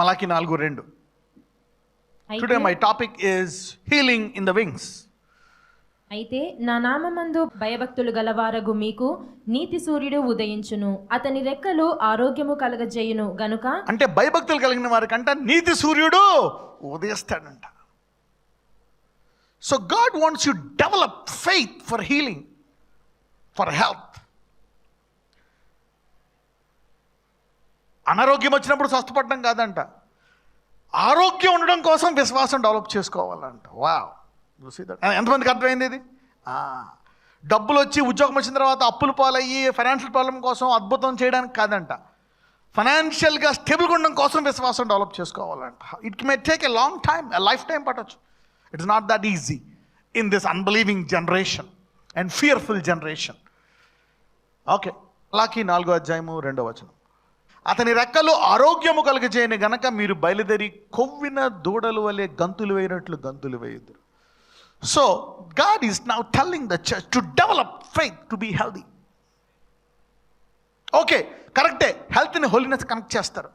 మలాకి 4:2. Today my topic is healing in the wings. అయితే నా నామమందు భయభక్తులు గలవారగు మీకు నీతి సూర్యుడు ఉదయించును, అతని రెక్కలు ఆరోగ్యము కలగజేయును గనుక. అంటే భయభక్తులు కలిగిన వారికంట నీతి సూర్యుడు ఉదయిస్తాడంట. So God wants you develop faith for healing, for health. అనారోగ్యం వచ్చినప్పుడు స్వస్థపడడం కాదంట, ఆరోగ్యం ఉండడం కోసం విశ్వాసం డెవలప్ చేసుకోవాలంట. వావ్, ఎంతమందికి అర్థమైంది ఇది? డబ్బులు వచ్చి ఉద్యోగం వచ్చిన తర్వాత అప్పులు పాలయ్యి ఫైనాన్షియల్ ప్రాబ్లం కోసం అద్భుతం చేయడానికి కాదంట, ఫైనాన్షియల్గా స్టేబుల్గా ఉండడం కోసం విశ్వాసం డెవలప్ చేసుకోవాలంట. It may take a long time, a life time పట్టచ్చు. It's not that easy in this unbelieving generation and fearful generation. Okay, Malachi 4:2. అతని రెక్కలు ఆరోగ్యము కలుగజేయని గనక మీరు బయలుదేరి కొవ్విన దూడలు వలె గంతులు వేయినట్లు గంతులు వేయుదురు. So God is now telling the church to develop faith to be healthy. Okay, కరెక్టే, హెల్త్ని హోలీనెస్ కనెక్ట్ చేస్తారు,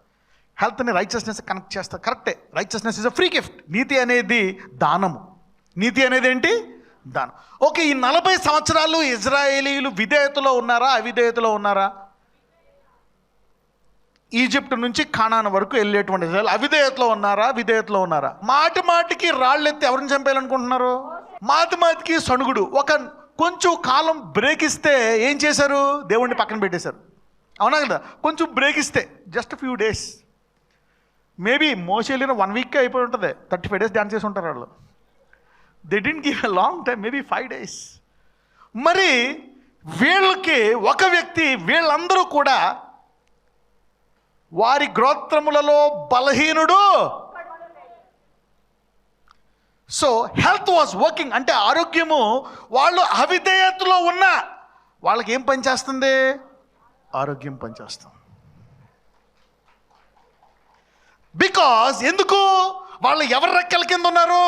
హెల్త్ని రైచియస్నెస్ కనెక్ట్ చేస్తారు. కరెక్టే, righteousness is a free gift. నీతి అనేది దానము. నీతి అనేది ఏంటి? దానం. ఓకే, ఈ 40 సంవత్సరాలు ఇజ్రాయేలీలు విధేయతలో ఉన్నారా, అవిధేయతలో ఉన్నారా? ఈజిప్ట్ నుంచి కానాను వరకు వెళ్ళేటువంటి ఇజ్రాయేల్ అవిధేయతలో ఉన్నారా, విధేయతలో ఉన్నారా? మాటి మాటికి రాళ్ళు ఎత్తి ఎవరిని చంపేయాలనుకుంటున్నారు? మాటికి సణుగుడు. ఒక కొంచెం కాలం బ్రేక్ ఇస్తే ఏం చేశారు? దేవుణ్ణి పక్కన పెట్టేశారు. అవునా కదా? కొంచెం బ్రేక్ ఇస్తే జస్ట్ ఫ్యూ డేస్, మేబీ మోసే వెళ్ళిన 1 వీక్ అయిపోయి ఉంటుంది, 35 days డాన్స్ చేసి ఉంటారు వాళ్ళు. They didn't give a long time, maybe 5 days. మరి వీళ్ళకి ఒక వ్యక్తి, వీళ్ళందరూ కూడా వారి గోత్రములలో బలహీనుడు. సో హెల్త్ వాజ్ వర్కింగ్, అంటే ఆరోగ్యము. వాళ్ళు అవిధేయతలో ఉన్న వాళ్ళకి ఏం పనిచేస్తుంది? ఆరోగ్యం పనిచేస్తుంది. బికాజ్ ఎందుకు? వాళ్ళు ఎవరి రెక్కల కింద ఉన్నారు?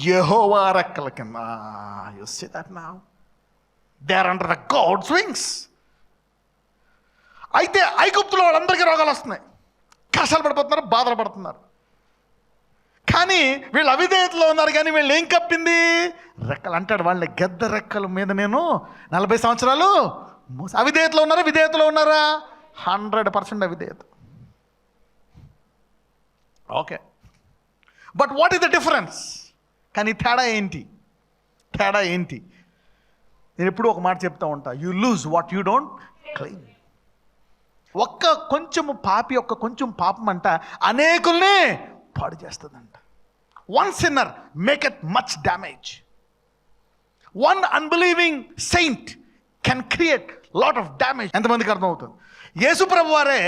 యెహోవా రెక్కల కింద. You see that now, they are under the God's wings. అయితే ఐగుప్తులో వాళ్ళందరికీ రోగాలు వస్తున్నాయి, కష్టాలు పడిపోతున్నారు, బాధలు పడుతున్నారు. కానీ వీళ్ళు అవిధేయతలో ఉన్నారు. కానీ వీళ్ళు ఏం కప్పింది? రెక్కలు. అంటాడు వాళ్ళ గెద్ద రెక్కల మీద నేను 40 సంవత్సరాలు. అవిధేయతలో ఉన్నారా, విధేయతలో ఉన్నారా? 100% అవిధేయత. Okay, but what is the difference? కానీ తేడా ఏంటి? తేడా ఏంటి? నేను ఎప్పుడు ఒక మాట చెప్తా ఉంటా, you lose what you don't claim. ఒక్క కొంచెము పాపి, ఒక్క కొంచెం పాపం అంట అనేకుల్ని పాడు చేస్తుందంట. One sinner make it much damage. One unbelieving saint can create lot of damage. ఎంతమందికి అర్థమవుతుంది? యేసుప్రభు వారే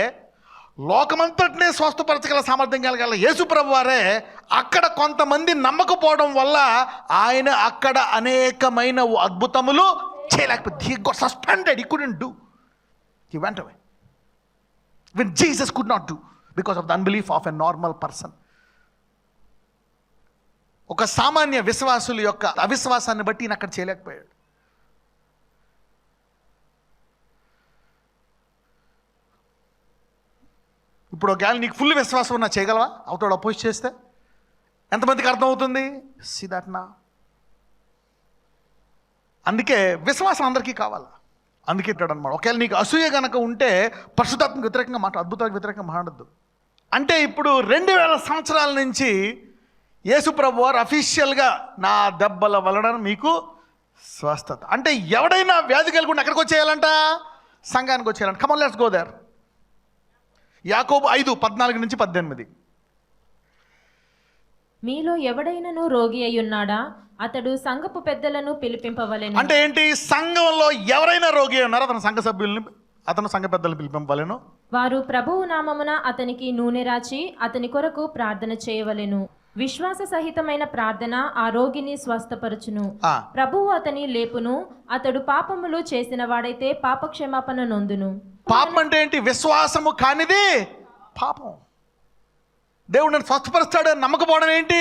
లోకమంతటినే స్వస్థపరచగల సామర్థ్యం కలగల యేసుప్రభు వారే అక్కడ కొంతమంది నమ్మకపోవడం వల్ల ఆయన అక్కడ అనేకమైన అద్భుతములు చేయలేకపోతే. He got suspended. He couldn't do. He went away. When Jesus could not do because of the unbelief of a normal person. ఒక సామాన్య విశ్వాసుల యొక్క అవిశ్వాసాన్ని బట్టి ఈయన అక్కడ చేయలేకపోయాడు. ఇప్పుడు ఒకవేళ నీకు ఫుల్ విశ్వాసం ఉన్నా చేయగలవా? అవతోడు అపోజ్ చేస్తే ఎంతమందికి అర్థమవుతుంది? సీ దట్ నా. అందుకే విశ్వాసం అందరికీ కావాలి. అందుకే ఇట్టాడు అనమాట. ఒకవేళ నీకు అసూయ కనుక ఉంటే పరిశుద్ధాత్మకు వ్యతిరేకంగా అద్భుతాలకు వ్యతిరేకంగా మాట్లాడద్దు. అంటే ఇప్పుడు 2000 సంవత్సరాల నుంచి యేసుప్రభు వారు అఫీషియల్గా నా దెబ్బల వలన మీకు స్వస్థత. అంటే ఎవడైనా వ్యాధి కలిగి ఉంటే ఎక్కడికి వచ్చేయాలంట? సంఘానికి వచ్చేయాలంట. Come on, let's go there. యాకోబు 5:14-18. మీలో ఎవడైనను రోగి అయ్యున్నాడా? అతడు సంఘపు పెద్దలను పిలిపింపవలెను. అంటే ఏంటి? సంఘంలో ఎవరైనా రోగి ఉన్నారో అతను సంఘ సభ్యుల్ని, అతను సంఘ పెద్దలను పిలిపింపవలెను. వారు ప్రభువు నామమున అతనికి నూనె రాచి అతని కొరకు ప్రార్థన చేయవలెను. విశ్వాస సహితమైన ప్రార్థన ఆ రోగిని స్వస్థపరచును. ప్రభువు అతని లేపును. అతడు పాపములు చేసిన వాడైతే పాపక్షమాపణ నొందును. పాపం అంటే ఏంటి? విశ్వాసము కానిది పాపం. దేవుడు నన్ను స్వస్థపరుస్తాడు అని నమ్మకపోవడం ఏంటి?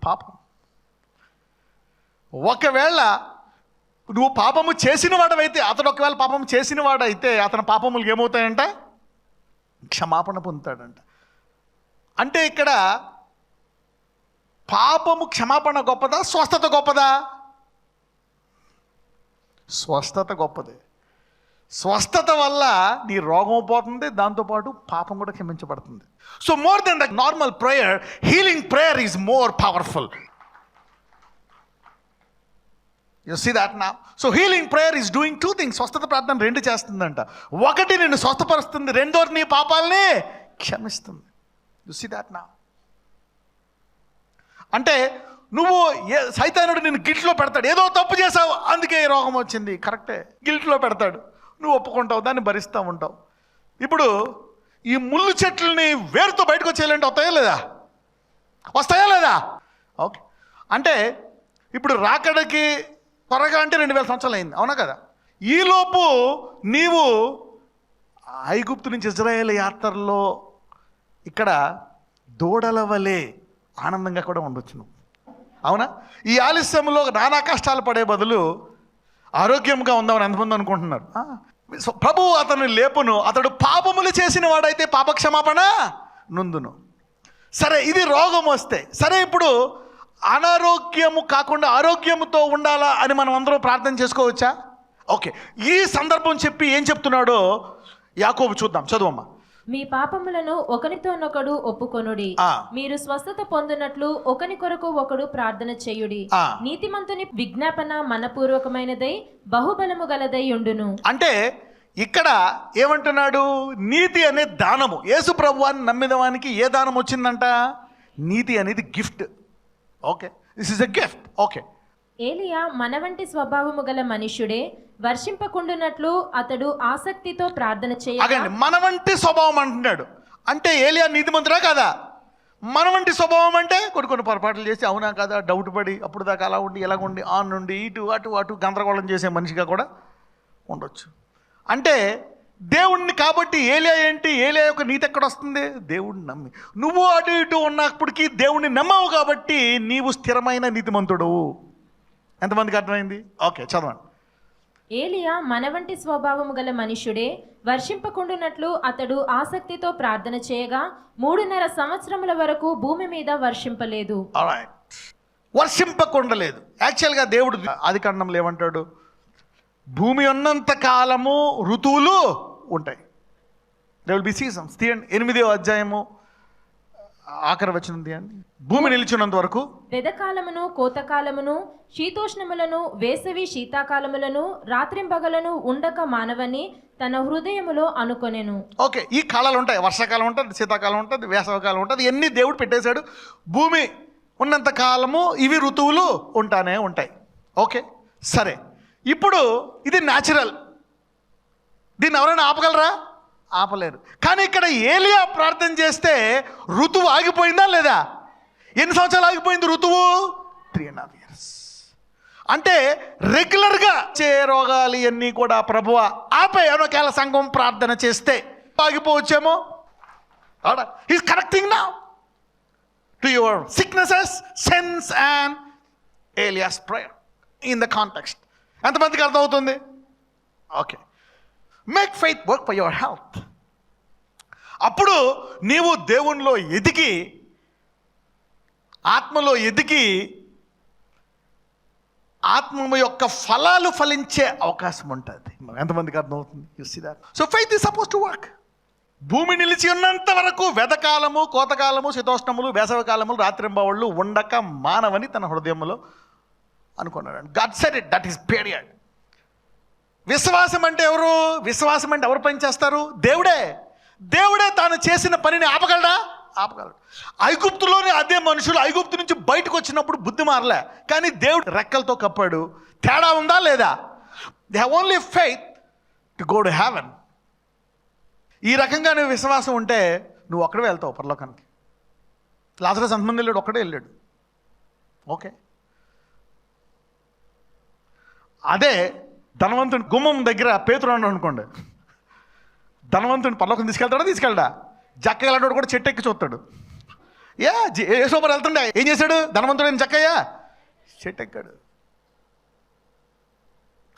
పాపం. ఒకవేళ నువ్వు పాపము చేసిన వాడవైతే, అతడు ఒకవేళ పాపము చేసిన వాడైతే అతని పాపములు ఏమవుతాయంట? క్షమాపణ పొందుతాడంట. అంటే ఇక్కడ పాపము క్షమాపణ గొప్పదా, స్వస్థత గొప్పదా? స్వస్థత గొప్పది. స్వస్థత వల్ల నీ రోగం పోతుంది, దాంతోపాటు పాపం కూడా క్షమించబడుతుంది. So more than the normal prayer, healing prayer is more powerful. You see that now. So healing prayer is doing 2 things. స్వస్థత ప్రార్థన 2 చేస్తుందంట. ఒకటి, నిన్ను స్వస్థపరుస్తుంది. రెండోది, నీ పాపాలని క్షమిస్తుంది. You see that now. అంటే నువ్వు సైతానుడు నిన్ను గిల్ట్లో పెడతాడు. ఏదో తప్పు చేసావు, అందుకే ఈ రోగం వచ్చింది. కరెక్టే, గిల్ట్లో పెడతాడు. నువ్వు ఒప్పుకుంటావు, దాన్ని భరిస్తూ ఉంటావు. ఇప్పుడు ఈ ముళ్ళు చెట్లని వేరుతో బయటకు వచ్చేయాలంటే వస్తాయా లేదా? వస్తాయా లేదా? ఓకే. అంటే ఇప్పుడు రాకడకి త్వరగా అంటే 2000 సంవత్సరాలు అయింది, అవునా కదా? ఈలోపు నీవు ఐగుప్తు నుంచి ఇజ్రాయేల్ యాత్రలో ఇక్కడ దూడల వలె ఆనందంగా కూడా ఉండొచ్చు నువ్వు, అవునా? ఈ ఆలస్యంలో నానా కష్టాలు పడే బదులు ఆరోగ్యంగా ఉందామని ఎంతమంది అనుకుంటున్నారు? ప్రభు అతను లేపును, అతడు పాపములు చేసిన వాడైతే పాపక్షమాపణ నుందును. సరే, ఇది రోగం వస్తే సరే, ఇప్పుడు అనారోగ్యము కాకుండా ఆరోగ్యంతో ఉండాలా అని మనం అందరం ప్రార్థన చేసుకోవచ్చా? ఓకే, ఈ సందర్భం చెప్పి ఏం చెప్తున్నాడో యాకోబు చూద్దాం. చదువమ్మా. మీ పాపములను ఒకనితోనొకడు ఒప్పుకొనుడి, మీరు స్వస్థత పొందినట్లు ఒకని కొరకు ఒకడు ప్రార్థన చేయుడి. నీతిమంతుని విజ్ఞాపన మనపూర్వకమైనదై బహుబలము గలదై ఉండును. అంటే ఇక్కడ ఏమంటున్నాడు? నీతి అనే దానము. యేసు ప్రభువాన్ని నమ్మిన వానికి ఏ దానం వచ్చిందంట? నీతి అనేది gift. Okay, this is a gift. Okay. ఏలియా మన వంటి స్వభావము గల మనుష్యుడే, వర్షింపకుండునట్లు అతడు ఆసక్తితో ప్రార్థన చేయగా. మన వంటి స్వభావం అంటున్నాడు. అంటే ఏలియా నీతిమంతుడా కాదా? మన వంటి స్వభావం అంటే కొన్ని పొరపాట్లు చేసి అవునా కదా డౌట్ పడి అప్పుడు దాకా అలా ఉండి ఎలా ఉండి ఆన్ నుండి ఇటు అటు గందరగోళం చేసే మనిషిగా కూడా ఉండొచ్చు. అంటే దేవుణ్ణి కాబట్టి ఏలియా ఏంటి? ఏలియా యొక్క నీతి ఎక్కడ వస్తుంది? దేవుడిని నమ్మి. నువ్వు అటు ఇటు ఉన్నప్పటికీ దేవుణ్ణి నమ్మవు కాబట్టి నీవు స్థిరమైన నీతిమంతుడు. ఎంతమందికి అర్థమైంది? ఓకే, చదవండి. ఏలియా మన వంటి స్వభావము గల మనుష్యుడే, వర్షింపకుండునట్లు అతడు ఆసక్తితో ప్రార్థన చేయగా 3.5 సంవత్సరముల వరకు భూమి మీద వర్షింపలేదు. వర్షింపకుండలేదు. యాక్చువల్గా దేవుడు ఆదికాండంలో ఏమంటాడు? భూమి ఉన్నంత కాలము ఋతువులు ఉంటాయి. They will be seasons. 8వ అధ్యాయము ఆఖరి వచనం తీయండి. భూమి నిలిచినంత వరకు వెదకాలమును కోతకాలమును శీతోష్ణములను వేసవి శీతాకాలములను రాత్రింబగలను ఉండక మానవని తన హృదయములో అనుకొనెను. ఓకే, ఈ కాలాలు ఉంటాయి. వర్షాకాలం ఉంటుంది, శీతాకాలం ఉంటుంది, వేసవకాలం ఉంటుంది. ఎన్ని దేవుడు పెట్టేశాడు. భూమి ఉన్నంత కాలము ఇవి ఋతువులు ఉంటానే ఉంటాయి. ఓకే, సరే. ఇప్పుడు ఇది న్యాచురల్. దీన్ని ఎవరైనా ఆపగలరా? ఆపలేరు. కానీ ఇక్కడ ఏలియా ప్రార్థన చేస్తే ఋతువు ఆగిపోయిందా లేదా? ఎన్ని సంవత్సరాలు ఆగిపోయింది ఋతువు? 3.5 years. అంటే రెగ్యులర్గా చే రోగాలు ఇవన్నీ కూడా ప్రభువ ఆపే ఒకవేళ సంఘం ప్రార్థన చేస్తే ఆగిపోవచ్చేమో. He's correcting now to your sicknesses, sense and Elias prayer in the context. ఎంతమందికి అర్థమవుతుంది? Okay. Make faith work for your health. అప్పుడు నీవు దేవునిలో ఎదిగి, ఆత్మలో ఎదిగి, ఆత్మ యొక్క ఫలాలు ఫలించే అవకాశం ఉంటుంది. ఎంతమందికి అర్థమవుతుంది? You see that. So faith is suppose to work. భూమి నిలిచి ఉన్నంత వరకు వెదకాలము, కోతకాలము, శీతోష్ణములు, వేసవకాలములు, రాత్రింబవళ్ళు ఉండక మానవని తన హృదయంలో అనుకున్నాడు. God said it. That is period. విశ్వాసం అంటే ఎవరు? విశ్వాసం అంటే ఎవరు పని చేస్తారు? దేవుడే. దేవుడే తాను చేసిన పనిని ఆపగలడా? ఆపగలడు. ఐగుప్తులోని అదే మనుషులు ఐగుప్తు నుంచి బయటకు వచ్చినప్పుడు బుద్ధి మారలే, కానీ దేవుడు రెక్కలతో కప్పాడు. తేడా ఉందా లేదా? They have only faith to go to heaven. ఈ రకంగా నువ్వు విశ్వాసం ఉంటే నువ్వు ఒక్కడే వెళ్తావు పరలోకానికి. లాజరస్ ఎంతమంది వెళ్ళాడు? ఒక్కడే వెళ్ళాడు. ఓకే. అదే ధనవంతుని గుమ్మం దగ్గర పేతురు అన్నాడు అనుకోండి, ధనవంతుని పరలోకం తీసుకెళ్తాడా? జక్కయ్యలాంటి కూడా చెట్టు ఎక్కి చూస్తాడు. యేసోబరు వెళ్తుండే ఏం చేశాడు? ధనవంతుడైన జక్కయ్య చెట్టు ఎక్కాడు.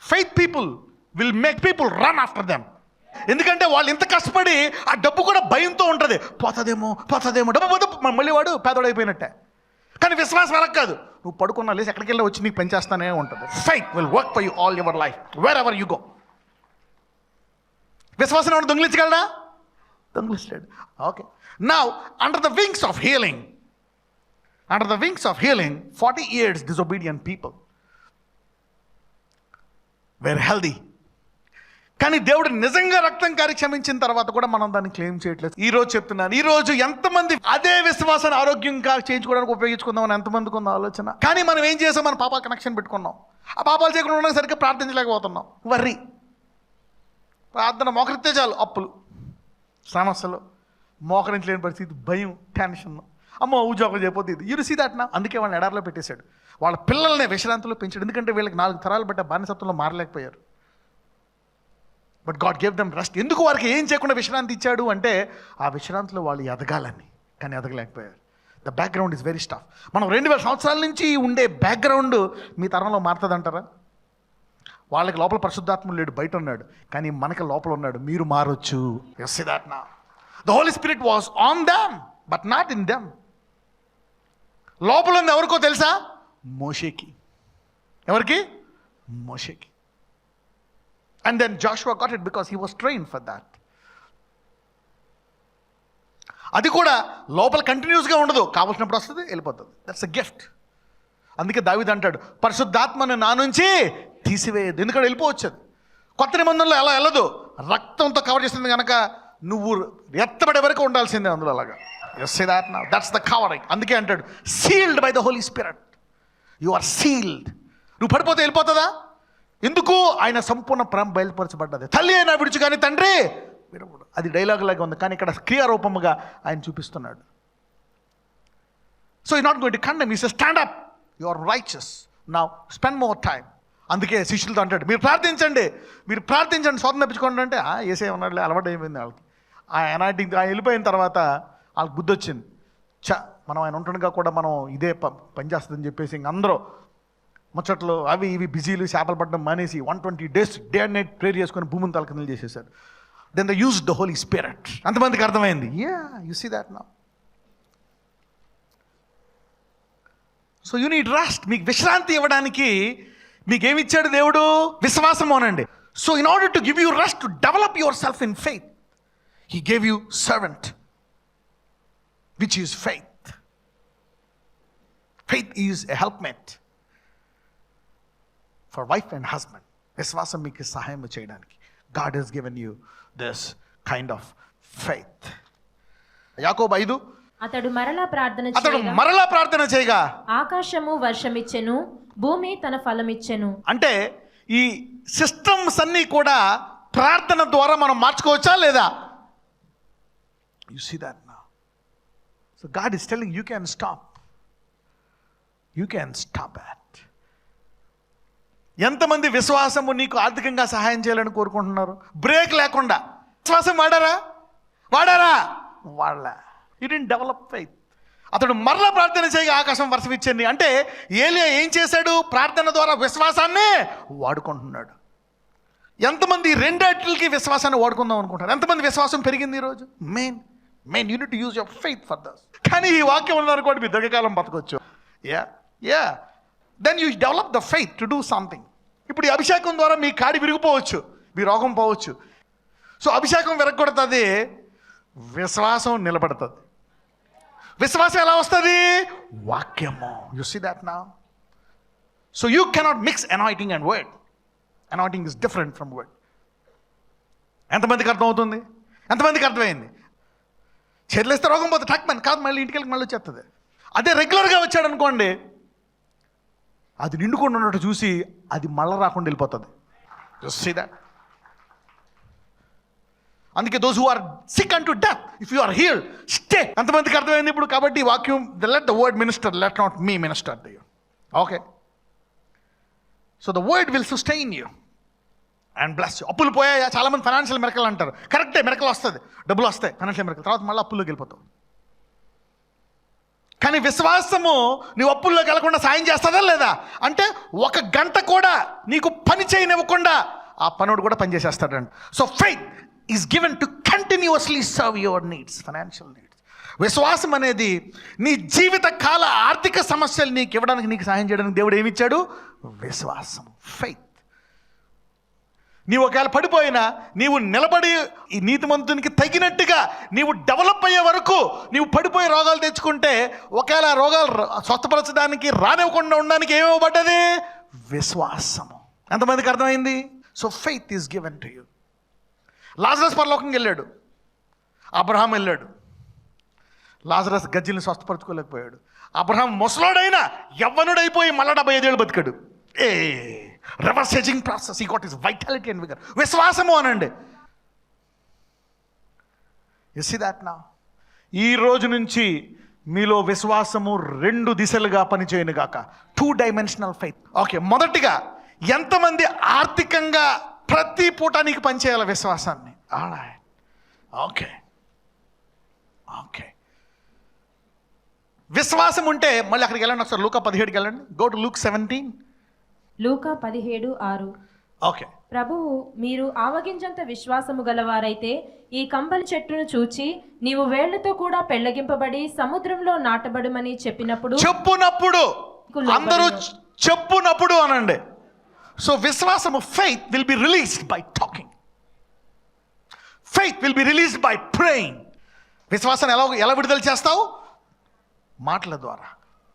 Faith people will make people run after them. ఎందుకంటే వాళ్ళు ఇంత కష్టపడి ఆ డబ్బు కూడా భయంతో ఉంటుంది, పోతుందేమో డబ్బు పోతే మళ్ళీ వాడు పేదోడైపోయినట్టే. కానీ విశ్వాసం అలా కాదు, నువ్వు పడుకున్నా లేసి ఎక్కడికి వెళ్ళి వచ్చి నీకు పెంచేస్తానే ఉంటుంది. Faith will work for you all your life wherever you go. విశ్వాసం ఏమైనా దొంగిలించగలడా? దొంగిలించలేడు. Okay, now under the wings of healing, under the wings of healing 40 years disobedient people were healthy. కానీ దేవుడు నిజంగా రక్తం కారి క్షమించిన తర్వాత కూడా మనం దాన్ని క్లెయిమ్ చేయట్లేదు. ఈ రోజు చెప్తున్నాను, ఈ రోజు ఎంతమంది అదే విశ్వాసాన్ని ఆరోగ్యంగా చేయించుకోవడానికి ఉపయోగించుకుందామని ఎంతమందికి ఉందో ఆలోచన. కానీ మనం ఏం చేసాం, మన పాపాల కనెక్షన్ పెట్టుకున్నాం. ఆ పాపాలు చేయకుండా ఉండడానికి సరిగ్గా ప్రార్థించలేకపోతున్నాం. వర్రీ, ప్రార్థన మోకరిస్తే చాలు అప్పులు, సమస్యలు, మోకరించలేని పరిస్థితి, భయం, టెన్షన్, అమ్మో ఉద్యోగం చేయకపోతే ఇది. యూ సీ దట్ నా. అందుకే వాళ్ళని ఎడారిలో పెట్టేశాడు. వాళ్ళ పిల్లల్ని విశ్రాంతిలో పెంచాడు. ఎందుకంటే వీళ్ళకి 4 తరాలు బట్ట బానిసత్వంలో మారలేకపోయారు. But God gave them rest. ఎందుకు వారికి ఏం చేయకుండా విశ్రాంతి ఇచ్చాడు అంటే ఆ విశ్రాంతిలో వాళ్ళు ఎదగాలని. కానీ ఎదగలేకపోయారు. The background is very stuff. మనం 2000 సంవత్సరాల నుంచి ఉండే బ్యాక్గ్రౌండ్ మీ తరంలో మారుతుంది అంటారా? వాళ్ళకి లోపల పరిశుద్ధాత్ముడు లేడు, బయట ఉన్నాడు. కానీ మనకి లోపల ఉన్నాడు. మీరు మారొచ్చు. You see that now. The Holy Spirit was on them but not in them. లోపల ఉంది ఎవరికో తెలుసా? మోషేకి. ఎవరికి? మోషేకి. And then Joshua got it because he was trained for that. అది కూడా లోపల కంటిన్యూస్గా ఉండదు, కావాల్సినప్పుడు వస్తుంది, వెళ్ళిపోతుంది. That's a gift. అందుకే దావీదు అంటాడు, పరిశుద్ధాత్మను నా నుంచి తీసివేయద్దు. ఎందుకంటే వెళ్ళిపోవచ్చు. అది కొత్త నిబంధనలో ఎలా వెళ్ళదు, రక్తంతో కవర్ చేస్తుంది కనుక నువ్వు ఎత్తబడే వరకు ఉండాల్సిందే అందులో. అలాగా దట్స్ ద కవరింగ్. అందుకే అంటాడు sealed by the Holy Spirit. You are sealed. నువ్వు పడిపోతే వెళ్ళిపోతుందా? ఎందుకు? ఆయన సంపూర్ణ ప్రేమ బయలుపరచబడ్డది. తల్లి అయినా విడుచు కానీ తండ్రి విడవడు. అది డైలాగ్ లాగా ఉంది, కానీ ఇక్కడ క్రియారూపముగా ఆయన చూపిస్తున్నాడు. So he not going to condemn, he says stand up, you are righteous, now spend more time. అందుకే శిష్యులతో అంటాడు, మీరు ప్రార్థించండి, మీరు ప్రార్థించండి, స్వాతం తప్పించుకోండి అంటే ఏసే ఉన్నాడులే, అలవాటు అయిపోయింది వాళ్ళకి. ఆయన వెళ్ళిపోయిన తర్వాత వాళ్ళకి బుద్ధి వచ్చింది, మనం ఆయన ఉంటుండగా కూడా మనం ఇదే పని చేస్తుందని చెప్పేసి ఇంక అందరూ ముచ్చట్లు అవి ఇవి బిజీలు చేపలు పట్టడం మానేసి 120 days day and night prayer చేసుకొని భూమిని తలకిందులు చేసేసారు. Then they use the Holy Spirit. అంతమందికి అర్థమైంది. You see that now. So you need rest. మీకు విశ్రాంతి ఇవ్వడానికి మీకేమి ఇచ్చాడు దేవుడు? విశ్వాసం అనండి. So in order to give you rest, to develop your self in faith, he gave you servant which is faith. Faith is a helpmate for wife and husband. విశ్వాసం మీకు సహాయం చేయడానికి God Hess given you this kind of faith. యాకోబు 5, అతడు మరలా ప్రార్థన చేయగా ఆకాశము వర్షమిచ్చెను, భూమి తన ఫలమిచ్చెను. అంటే ఈ సిస్టమ్స్ అన్నీ కూడా ప్రార్థన ద్వారా మనం మార్చుకోవచ్చా లేదా? You see that now. So God is telling you can stop, you can stop it. ఎంతమంది విశ్వాసము నీకు ఆర్థికంగా సహాయం చేయాలని కోరుకుంటున్నారు? బ్రేక్ లేకుండా విశ్వాసం వాడారా? వాళ్ళ యూ డిడ్ంట్ డెవలప్ ఫెయిత్. అతడు మరలా ప్రార్థన చేయగా ఆకాశం వర్షం ఇచ్చింది. అంటే ఏలియా ఏం చేశాడు? ప్రార్థన ద్వారా విశ్వాసాన్ని వాడుకుంటున్నాడు. ఎంతమంది రెండేట్లకి విశ్వాసాన్ని వాడుకుందాం అనుకుంటారు? ఎంతమంది విశ్వాసం పెరిగింది ఈరోజు? Main unit to use your faith for thus. కానీ ఈ వాక్యం ఉన్నారనుకోండి, మీ దీర్ఘకాలం బతకొచ్చు. Then you develop the faith to do something. ఇప్పుడు ఈ అభిషేకం ద్వారా మీ కాడి విరిగిపోవచ్చు, మీ రోగం పోవచ్చు. సో అభిషేకం విరగొడుతుంది, విశ్వాసం నిలబడుతుంది. విశ్వాసం ఎలా వస్తుంది? వాక్యము. You see that now. So you cannot mix anointing and word. Anointing is different from word. ఎంతమందికి అర్థమవుతుంది? ఎంతమందికి అర్థమైంది? చేతులేస్తే రోగం పోతుంది, టక్మన్ కాదు, మళ్ళీ ఇంటికి మళ్ళీ వచ్చేస్తుంది. అదే రెగ్యులర్గా వచ్చాడు అనుకోండి, అది నిండుకుండా ఉన్నట్టు చూసి అది మళ్ళా రాకుండా వెళ్ళిపోతుంది. Just see that. అందుకే those who are sick and to death, if you are healed, stay. అంతమందికి అర్థమైంది ఇప్పుడు. కాబట్టి వాక్యం, let the word minister, let not me minister to you. Okay, so the word will sustain you and bless you. అప్పులు పోయాయా? చాలామంది financial miracle అంటారు. కరెక్టే, మిరకల్ వస్తుంది, డబ్బులు వస్తాయి, ఫైనాన్షియల్ మిరకల్. తర్వాత మళ్ళీ అప్పుల్లోకి వెళ్ళిపోతావు. కానీ విశ్వాసము నువ్వు అప్పుల్లోకి వెళ్ళకుండా సాయం చేస్తుందా లేదా? అంటే 1 గంట కూడా నీకు పని చేయనివ్వకుండా ఆ పనుడు కూడా పనిచేసేస్తాడంట. So faith is given to continuously serve your needs, financial needs. విశ్వాసం అనేది నీ జీవిత కాల ఆర్థిక సమస్యలు నీకు ఇవ్వడానికి, నీకు సహాయం చేయడానికి దేవుడు ఏమిచ్చాడు? విశ్వాసం, ఫెయిత్. నీవు ఒకవేళ పడిపోయినా నీవు నిలబడి ఈ నీతిమంతునికి తగినట్టుగా నీవు డెవలప్ అయ్యే వరకు నీవు పడిపోయి రోగాలు తెచ్చుకుంటే, ఒకవేళ ఆ రోగాలు స్వస్థపరచడానికి రానివ్వకుండా ఉండడానికి ఏమివ్వబడ్డది? విశ్వాసము. ఎంతమందికి అర్థమైంది? So faith is given to you. Lazarus పరలోకంకి వెళ్ళాడు, అబ్రహాం వెళ్ళాడు. లాజరస్ గజ్జిల్ని స్వస్థపరచుకోలేకపోయాడు. అబ్రహాం ముసలోడైనా యవ్వనుడైపోయి మళ్ళా 75 ఏళ్ళు బతికాడు. Reverse ageing process, he got his vitality and vigour. విశ్వాసము అనండి. You see that now. ఈ రోజు నుంచి మీలో విశ్వాసము 2 దిశలుగా పనిచేయను గాక. 2 డైమెన్షనల్ ఫెయిత్. ఓకే, మొదటిగా ఎంతమంది ఆర్థికంగా ప్రతి పూట నీకు పనిచేయాలి విశ్వాసాన్ని? ఓకే ఓకే, విశ్వాసం ఉంటే మళ్ళీ అక్కడికి వెళ్ళండి ఒకసారి. లూకా 17కి వెళ్ళండి. Go to Luke 17. Luka 17:6. Okay. ప్రభువు, మీరు ఆవగించంత విశ్వాసము గలవారైతే ఈ కంబలి చెట్టును చూచి నీవు వేళ్లతో కూడా పెళ్లగింపబడి సముద్రంలో నాటబడుమని చెప్పినప్పుడు. అందరూ చెప్పునప్పుడు అనండి. సో విశ్వాసము, faith will be released by talking. Faith will be released by praying. విశ్వాసాన్ని ఎలా విడుదల చేస్తావు? మాటల ద్వారా,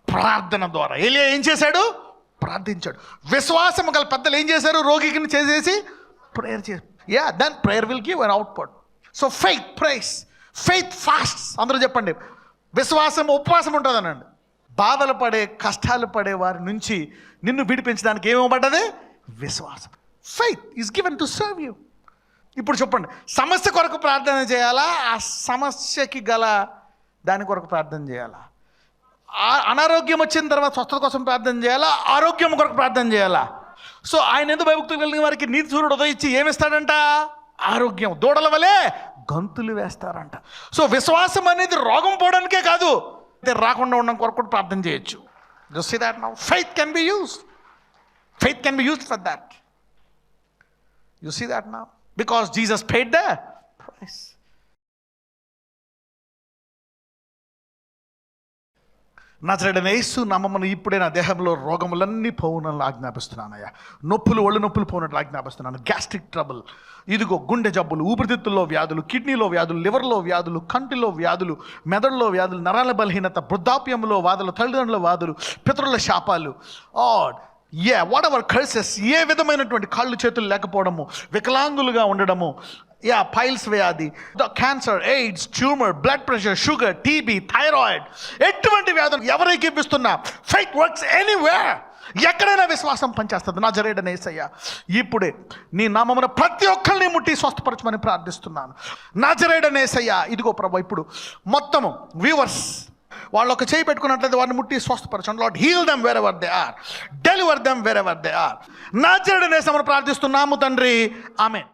ప్రార్థన ద్వారా. ఏలియా ఏం చేశాడు? ప్రార్థించాడు. విశ్వాసం గల పెద్దలు ఏం చేశారు? రోగికి చేసేసి ప్రేయర్ చేసి, then prayer will give an output. So faith prays, faith fast. అందరూ చెప్పండి, విశ్వాసం ఉపవాసం ఉంటుందనండి. బాధలు పడే, కష్టాలు పడే వారి నుంచి నిన్ను విడిపించడానికి ఏమివ్వబడ్డది? విశ్వాసం. Faith is given to serve you. ఇప్పుడు చెప్పండి, సమస్య కొరకు ప్రార్థన చేయాలా? ఆ సమస్యకి గల దాని కొరకు ప్రార్థన చేయాలా? అనారోగ్యం వచ్చిన తర్వాత స్వస్థత కోసం ప్రార్థన చేయాలా? ఆరోగ్యం కొరకు ప్రార్థన చేయాలా? సో ఆయన ఎందుకు భయభక్తులు కలిగిన వారికి నీతి సూర్యుడు ఉదయించి ఏమిస్తాడంట? ఆరోగ్యం. దూడల వలె గంతులు వేస్తారంట. సో విశ్వాసం అనేది రోగం పోవడానికే కాదు, రాకుండా ఉండడం కొరకు కూడా ప్రార్థన చేయొచ్చు. You see that now. Faith can be used. Faith can be used for that. You see that now. Because Jesus paid the price. నజరేయుడైన యేసు నామమున ఇప్పుడే నా దేహంలో రోగములన్నీ పోవునని ఆజ్ఞాపిస్తున్నానయ్యా. నొప్పులు, ఒళ్ళు నొప్పులు పోవునట్లు ఆజ్ఞాపిస్తున్నాను. గ్యాస్ట్రిక్ ట్రబుల్, ఇదిగో గుండె జబ్బులు, ఊపిరితిత్తుల్లో వ్యాధులు, కిడ్నీలో వ్యాధులు, లివర్లో వ్యాధులు, కంటిలో వ్యాధులు, మెదడులో వ్యాధులు, నరాల బలహీనత, వృద్ధాప్యంలో వ్యాధులు, తల్లిదండ్రుల వ్యాధులు, పితరుల శాపాలు, వాట్ ఎవర్ కర్సెస్, ఏ విధమైనటువంటి కాళ్ళు చేతులు లేకపోవడము, వికలాంగులుగా ఉండడము, పైల్స్ వ్యాధి, cancer, AIDS, tumour, blood pressure, sugar, TB, thyroid, ఎటువంటి వ్యాధులు ఎవరికి ఇప్పిస్తున్నా, ఫెయిత్ వర్క్స్ ఎనీవేర్. ఎక్కడైనా విశ్వాసం పనిచేస్తుంది. నజరేయుడైన యేసయ్య, ఇప్పుడే నీ నామమున ప్రతి ఒక్కరిని ముట్టి స్వస్థపరచమని ప్రార్థిస్తున్నాను. నజరేయుడైన యేసయ్య, ఇదిగో ప్రభు, ఇప్పుడు మొత్తము వ్యూవర్స్ వాళ్ళు ఒక చేయి పెట్టుకున్నట్లయితే వారిని ముట్టి స్వస్థపరచండి. Lord, heal them wherever they are, deliver them wherever they are. నజరేయుడైన యేసయ్యను ప్రార్థిస్తున్నాము తండ్రి, ఆమేన్.